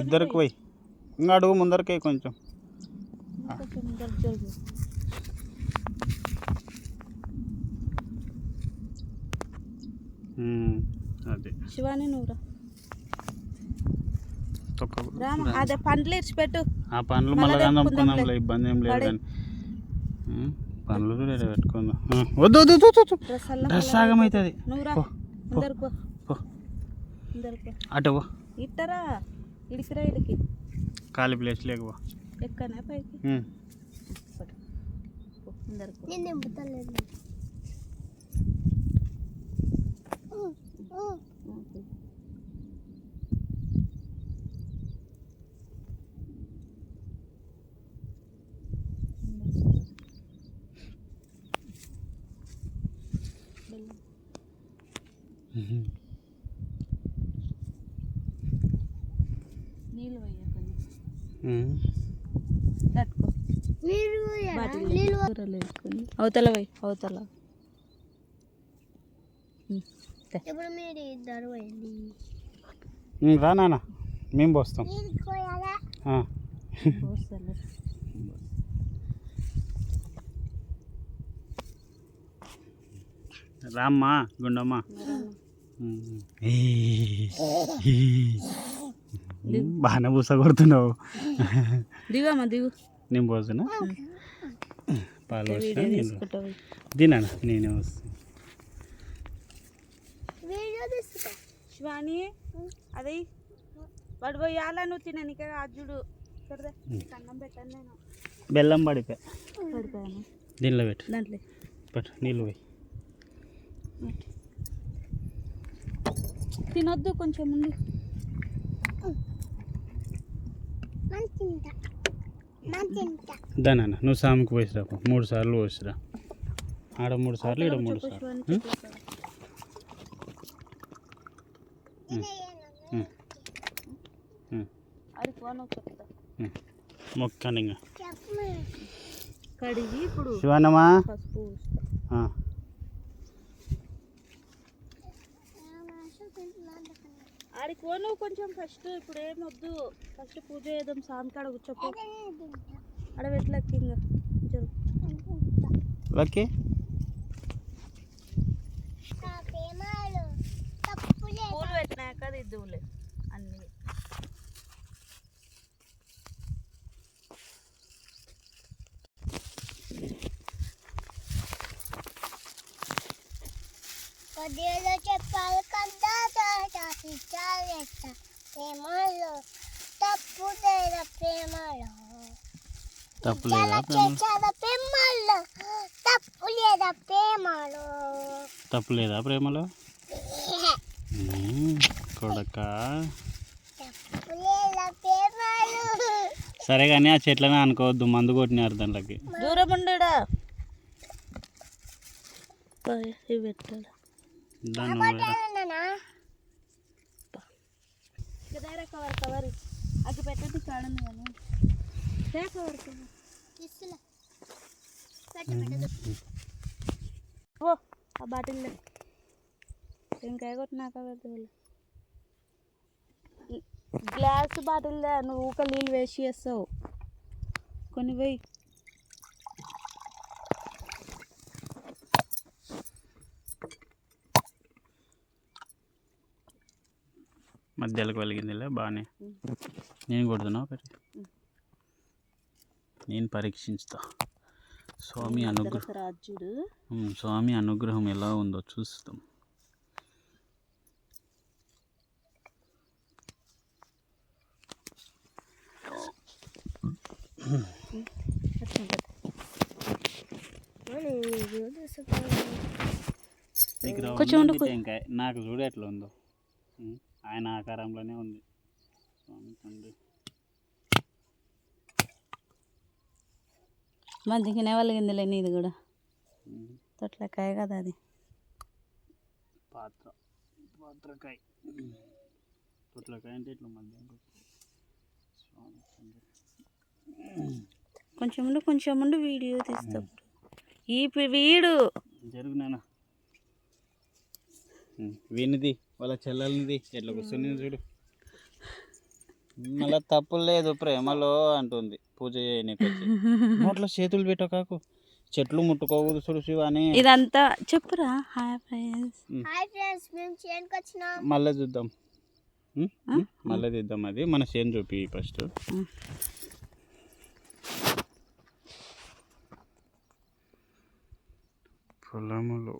ఇద్దరికి పోయి ఇంకా అడుగు ముందరకే కొంచెం అదే శివాని నువ్వురా అదే పండ్లు ఇచ్చిపెట్టు. ఆ పండ్లు మళ్ళీ కనుక్కుందాంలే, ఇబ్బంది ఏం లేదు కానీ పండ్లు పెట్టుకుందాం. వద్దు వద్దు వద్దు డ్రెస్ ఆగమవుతుంది. అటు ఇట్టరా ఇడికిరా ఇడికి ఖాళీ ప్లేస్ లేకపో ఎక్కనే పైకి నీళ్ళు అవతల పోయి అవతల రా నాన్న మేము పోస్తాం. రామ్మా గుండమ్మ బాగానే పూస కొడుతున్నావు. దిగమ్మా దిగు. నేను పోతున్నా పాలు తినా నేనే వస్తాను. శివాని అది వాడు పోయాలా నువ్వు తిననికే అజ్జుడు అన్నం పెట్టాను నేను. బెల్లం పడిపోయా పడిపోయాను దీనిలో పెట్టు. దాంట్లో పెట్టు నీళ్ళు పోయి తినొద్దు కొంచెం ముందు. దానా నువ్వు సామికి పోసిరా 3 సార్లు పోసిరా. ఆడ 3 సార్లు ఈడ 3 సార్లు. మొక్కండి ఇంకా కడిగి ఇప్పుడు శివనమ్మా పసుపు ఆడికి పోను కొంచెం ఫస్ట్. ఇప్పుడు ఏమొద్దు ఫస్ట్ పూజ చేద్దాం. సామి కాడ కూర్చోపో ఆడ పెట్టలకి ఇంకా ఓకే. పూలు పెట్టినాక దిద్దులే అన్నీ. చెప్పాలి కదా ప్రేమలో తప్పు లేదా ప్రేమలో తప్పు లేదా ప్రేమలో తప్పు లేదా ప్రేమలో తప్పు లేదా ప్రేమలో కొడక. సరే కానీ ఆ చెట్లనే అనుకోవద్దు, మందు కొట్టినారు దాంట్లోకి. దూరం ఉండడా ఇవి పెట్టాడు. కవర్ కవర్ అది పెట్టండి కాడండి కానీ కవర్ ఓ ఆ బాటిల్లో ఇంకా కొట్టినాక పెడతాను. గ్లాస్ బాటిల్దా నువ్వు ఊక నీళ్ళు వేసి చేస్తావు. కొన్ని పోయి మధ్యలోకి వెలిగిందిలే బాగానే. నేను కొడుతున్నా ఒకటి, నేను పరీక్షించుతా. స్వామి అనుగ్రహం ఎలా ఉందో చూస్తాం. టెంకాయ నాకు చూడు ఎట్లా ఉందో, ఆయన ఆకారంలోనే ఉంది స్వామి తండ్రి. మంచిగానే వలిగిందిలే నీది కూడా. తొట్లకాయ కదా అది, పాత్రకాయ. తొట్లకాయ అంటే ఇట్లా మధ్య స్వామి తండ్రి. కొంచెం ముందు వీడియో తీస్తాం. ఈ వీడు జరుగునా వీనిది వాళ్ళ చెల్లెలది ఎట్లా కూర్చొని చూడు. మళ్ళీ తప్పు లేదు ప్రేమలో అంటుంది పూజ చేయనీకి వచ్చి. నోట్లో చేతులు పెట్టకాకు, చెట్లు ముట్టుకోకూడదు చూడు శివ అని. ఇదంతా చెప్పురా. Hi friends. హాయ్ ఫ్రెండ్స్, మేము చేనుకి వచ్చినాం. మళ్ళీ చూద్దాం, మళ్ళీ తీద్దాం. అది మన చేను చూపి ఫస్ట్. పొలములు